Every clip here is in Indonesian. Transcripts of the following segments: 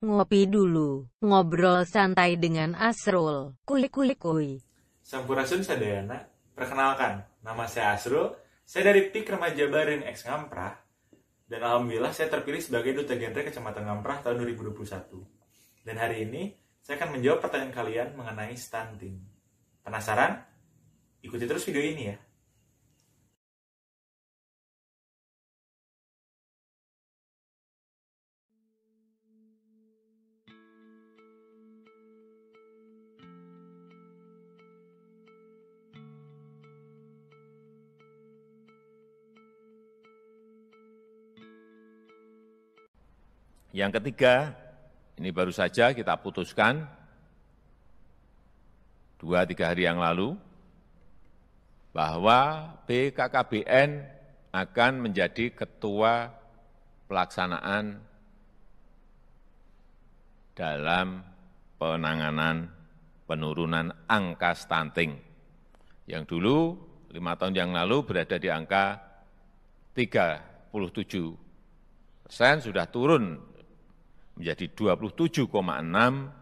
Ngopi dulu, ngobrol santai dengan Asrul. Kuy kuy kuy. Sampurasun sadayana, perkenalkan, nama saya Asrul, saya dari PIK Remaja Barin X Ngamprah, dan alhamdulillah saya terpilih sebagai Duta Genre Kecamatan Ngamprah tahun 2021. Dan hari ini, saya akan menjawab pertanyaan kalian mengenai stunting. Penasaran? Ikuti terus video ini ya. Yang ketiga, ini baru saja kita putuskan 2-3 hari yang lalu, bahwa BKKBN akan menjadi ketua pelaksanaan dalam penanganan penurunan angka stunting. Yang dulu 5 tahun yang lalu berada di angka 37%, sudah turun menjadi 27,6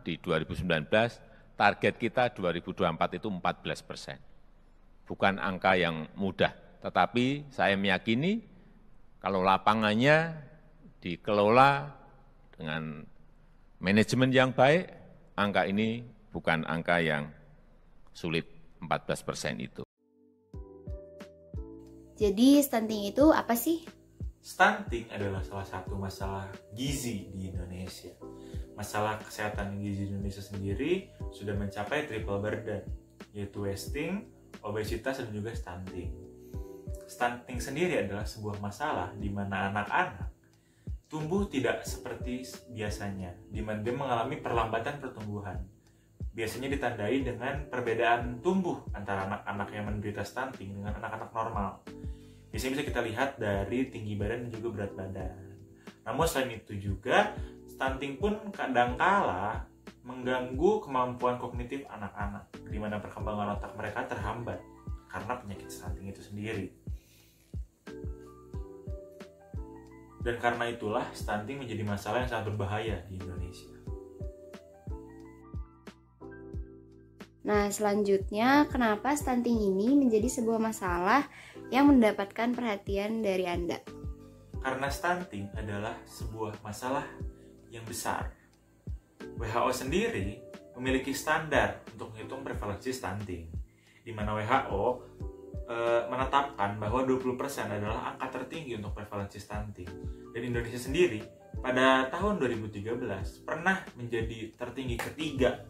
di 2019, target kita 2024 itu 14%. Bukan angka yang mudah, tetapi saya meyakini kalau lapangannya dikelola dengan manajemen yang baik, angka ini bukan angka yang sulit, 14% itu. Jadi stunting itu apa sih? Stunting adalah salah satu masalah gizi di Indonesia. Masalah kesehatan gizi di Indonesia sendiri sudah mencapai triple burden, yaitu wasting, obesitas, dan juga stunting. Stunting sendiri adalah sebuah masalah di mana anak-anak tumbuh tidak seperti biasanya, di mana dia mengalami perlambatan pertumbuhan. Biasanya ditandai dengan perbedaan tumbuh antara anak-anak yang menderita stunting dengan anak-anak normal. Biasanya bisa kita lihat dari tinggi badan dan juga berat badan. Namun selain itu juga, stunting pun kadangkala mengganggu kemampuan kognitif anak-anak, di mana perkembangan otak mereka terhambat karena penyakit stunting itu sendiri. Dan karena itulah stunting menjadi masalah yang sangat berbahaya di Indonesia. Nah, selanjutnya kenapa stunting ini menjadi sebuah masalah yang mendapatkan perhatian dari Anda? Karena stunting adalah sebuah masalah yang besar. WHO sendiri memiliki standar untuk menghitung prevalensi stunting, di mana WHO menetapkan bahwa 20% adalah angka tertinggi untuk prevalensi stunting. Dan Indonesia sendiri pada tahun 2013 pernah menjadi tertinggi ketiga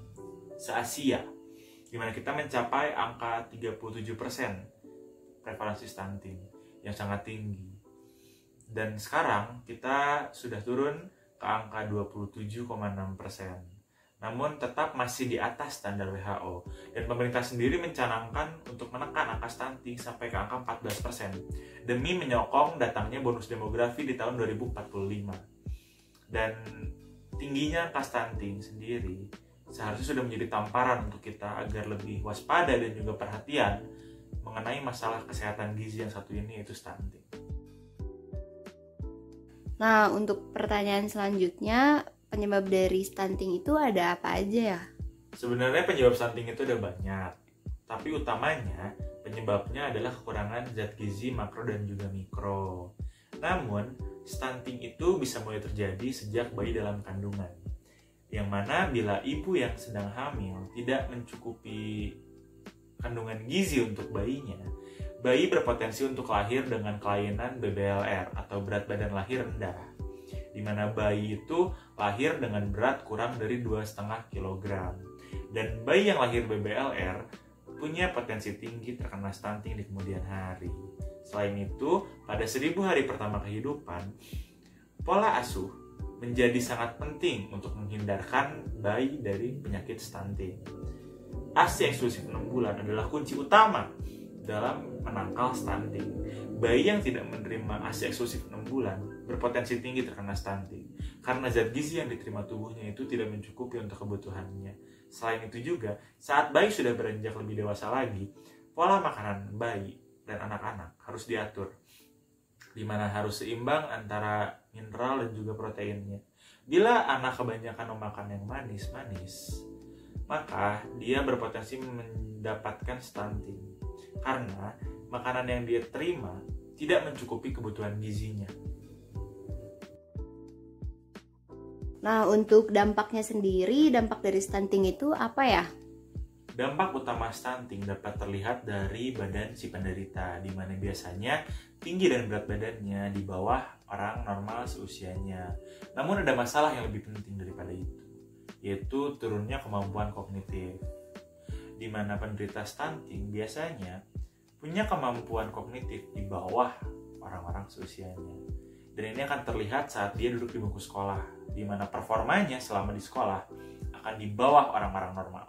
se-Asia, di mana kita mencapai angka 37% prevalensi stunting yang sangat tinggi. Dan sekarang kita sudah turun ke angka 27,6%. Namun tetap masih di atas standar WHO. Dan pemerintah sendiri mencanangkan untuk menekan angka stunting sampai ke angka 14% demi menyokong datangnya bonus demografi di tahun 2045. Dan tingginya angka stunting sendiri seharusnya sudah menjadi tamparan untuk kita agar lebih waspada dan juga perhatian mengenai masalah kesehatan gizi yang satu ini, yaitu stunting. Nah, untuk pertanyaan selanjutnya, penyebab dari stunting itu ada apa aja ya? Sebenarnya penyebab stunting itu ada banyak, tapi utamanya penyebabnya adalah kekurangan zat gizi makro dan juga mikro. Namun, stunting itu bisa mulai terjadi sejak bayi dalam kandungan, yang mana bila ibu yang sedang hamil tidak mencukupi kandungan gizi untuk bayinya, bayi berpotensi untuk lahir dengan kelainan BBLR atau berat badan lahir rendah, di mana bayi itu lahir dengan berat kurang dari 2,5 kg. Dan bayi yang lahir BBLR punya potensi tinggi terkena stunting di kemudian hari. Selain itu, pada 1000 hari pertama kehidupan, pola asuh menjadi sangat penting untuk menghindarkan bayi dari penyakit stunting. ASI eksklusif 6 bulan adalah kunci utama dalam menangkal stunting. Bayi yang tidak menerima ASI eksklusif 6 bulan berpotensi tinggi terkena stunting, karena zat gizi yang diterima tubuhnya itu tidak mencukupi untuk kebutuhannya. Selain itu juga, saat bayi sudah beranjak lebih dewasa lagi, pola makanan bayi dan anak-anak harus diatur, di mana harus seimbang antara mineral dan juga proteinnya. Bila anak kebanyakan memakan yang manis-manis, maka dia berpotensi mendapatkan stunting karena makanan yang dia terima tidak mencukupi kebutuhan gizinya. Nah, untuk dampaknya sendiri, dampak dari stunting itu apa ya? Dampak utama stunting dapat terlihat dari badan si penderita, di mana biasanya tinggi dan berat badannya di bawah orang normal seusianya. Namun ada masalah yang lebih penting daripada itu, yaitu turunnya kemampuan kognitif. Di mana penderita stunting biasanya punya kemampuan kognitif di bawah orang-orang seusianya. Dan ini akan terlihat saat dia duduk di bangku sekolah, di mana performanya selama di sekolah akan di bawah orang-orang normal.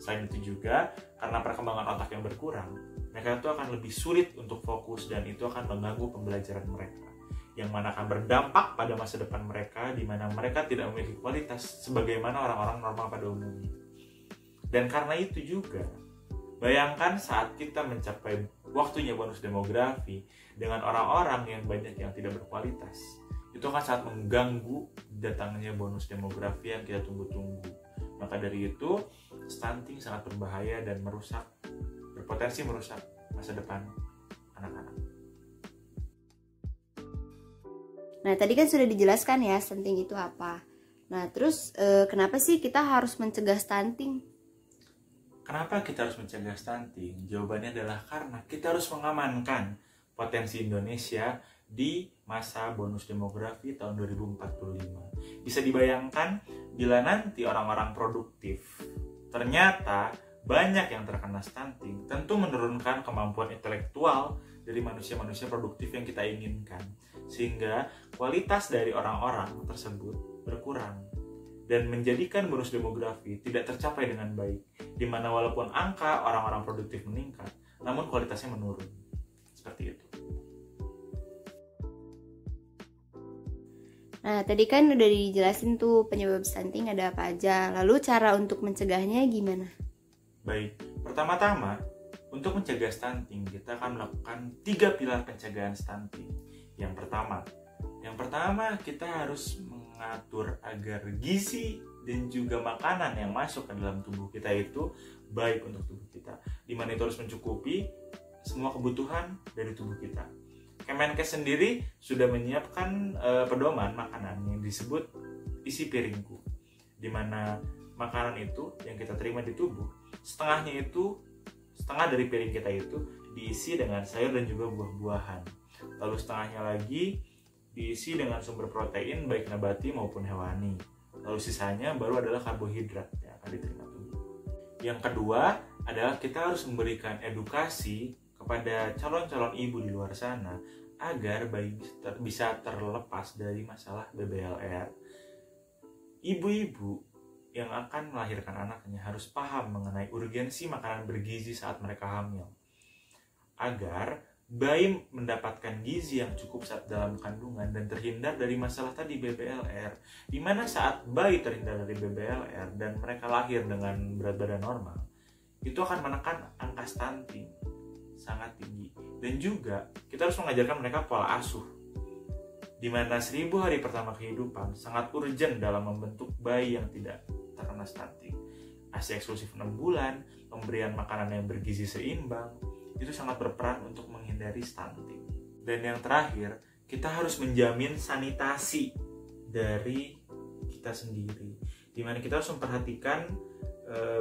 Selain itu juga, karena perkembangan otak yang berkurang, mereka itu akan lebih sulit untuk fokus dan itu akan mengganggu pembelajaran mereka, yang mana akan berdampak pada masa depan mereka, di mana mereka tidak memiliki kualitas sebagaimana orang-orang normal pada umumnya. Dan karena itu juga, bayangkan saat kita mencapai waktunya bonus demografi dengan orang-orang yang banyak yang tidak berkualitas, itu akan sangat mengganggu datangnya bonus demografi yang kita tunggu-tunggu. Maka dari itu, stunting sangat berbahaya dan berpotensi merusak masa depan anak-anak. Nah, tadi kan sudah dijelaskan ya stunting itu apa. Nah, terus kenapa sih kita harus mencegah stunting? Kenapa kita harus mencegah stunting? Jawabannya adalah karena kita harus mengamankan potensi Indonesia di masa bonus demografi tahun 2045. Bisa dibayangkan bila nanti orang-orang produktif ternyata banyak yang terkena stunting, tentu menurunkan kemampuan intelektual dari manusia-manusia produktif yang kita inginkan, sehingga kualitas dari orang-orang tersebut berkurang dan menjadikan bonus demografi tidak tercapai dengan baik, di mana walaupun angka orang-orang produktif meningkat, namun kualitasnya menurun. Seperti itu. Nah, tadi kan udah dijelasin tuh penyebab stunting ada apa aja. Lalu cara untuk mencegahnya gimana? Baik, pertama-tama untuk mencegah stunting kita akan melakukan 3 pilar pencegahan stunting. Yang pertama kita harus mengatur agar gizi dan juga makanan yang masuk ke dalam tubuh kita itu baik untuk tubuh kita, di mana itu harus mencukupi semua kebutuhan dari tubuh kita. Kemenkes sendiri sudah menyiapkan pedoman makanan yang disebut isi piringku, di mana makanan itu yang kita terima di tubuh setengah dari piring kita itu diisi dengan sayur dan juga buah-buahan, lalu setengahnya lagi diisi dengan sumber protein baik nabati maupun hewani, lalu sisanya baru adalah karbohidrat yang akan diterima tubuh. Yang kedua adalah kita harus memberikan edukasi kepada calon-calon ibu di luar sana agar bayi bisa terlepas dari masalah BBLR. Ibu-ibu yang akan melahirkan anaknya harus paham mengenai urgensi makanan bergizi saat mereka hamil, agar bayi mendapatkan gizi yang cukup saat dalam kandungan dan terhindar dari masalah tadi BBLR, di mana saat bayi terhindar dari BBLR dan mereka lahir dengan berat badan normal, itu akan menekan angka stunting sangat tinggi. Dan juga kita harus mengajarkan mereka pola asuh, di mana 1000 hari pertama kehidupan sangat urgent dalam membentuk bayi yang tidak terkena stunting. ASI eksklusif 6 bulan, pemberian makanan yang bergizi seimbang, itu sangat berperan untuk menghindari stunting. Dan yang terakhir, kita harus menjamin sanitasi dari kita sendiri, di mana kita harus memperhatikan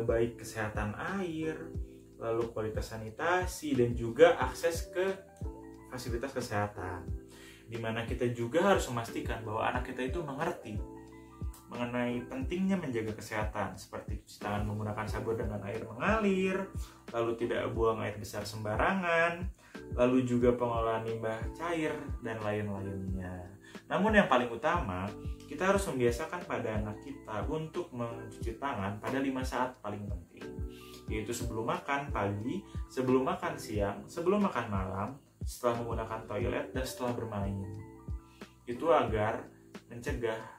baik kesehatan air, lalu kualitas sanitasi, dan juga akses ke fasilitas kesehatan, di mana kita juga harus memastikan bahwa anak kita itu mengerti mengenai pentingnya menjaga kesehatan, seperti cuci tangan menggunakan sabun dengan air mengalir, lalu tidak buang air besar sembarangan, lalu juga pengolahan limbah cair, dan lain-lainnya. Namun yang paling utama, kita harus membiasakan pada anak kita untuk mencuci tangan pada 5 saat paling penting, yaitu sebelum makan pagi, sebelum makan siang, sebelum makan malam, setelah menggunakan toilet, dan setelah bermain. Itu agar mencegah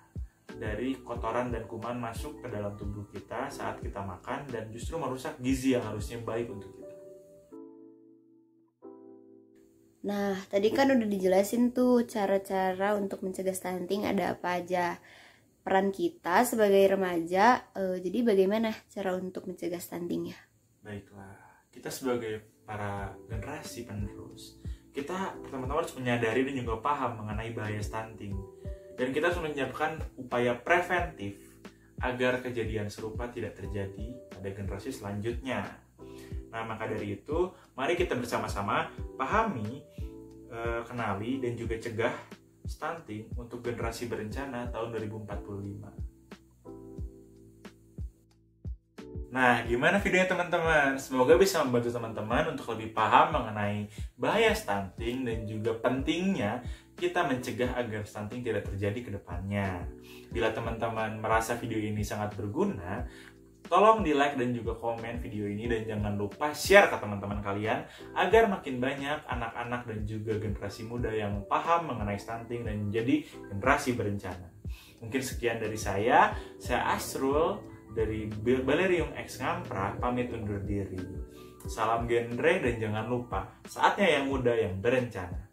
dari kotoran dan kuman masuk ke dalam tubuh kita saat kita makan dan justru merusak gizi yang harusnya baik untuk kita. Nah, tadi kan udah dijelasin tuh cara-cara untuk mencegah stunting ada apa aja. peran kita sebagai remaja, jadi bagaimana cara untuk mencegah stunting ya? Baiklah, kita sebagai para generasi penerus, kita pertama-tama harus menyadari dan juga paham mengenai bahaya stunting. Dan kita harus menyiapkan upaya preventif agar kejadian serupa tidak terjadi pada generasi selanjutnya. Nah, maka dari itu, mari kita bersama-sama pahami, kenali, dan juga cegah stunting untuk generasi berencana tahun 2045. Nah, gimana videonya teman-teman? Semoga bisa membantu teman-teman untuk lebih paham mengenai bahaya stunting dan juga pentingnya kita mencegah agar stunting tidak terjadi ke depannya. Bila teman-teman merasa video ini sangat berguna, tolong di like dan juga komen video ini, dan jangan lupa share ke teman-teman kalian agar makin banyak anak-anak dan juga generasi muda yang paham mengenai stunting dan menjadi generasi berencana. Mungkin sekian dari saya Asrul dari Balerium X Ngampra pamit undur diri. Salam genre dan jangan lupa, saatnya yang muda yang berencana.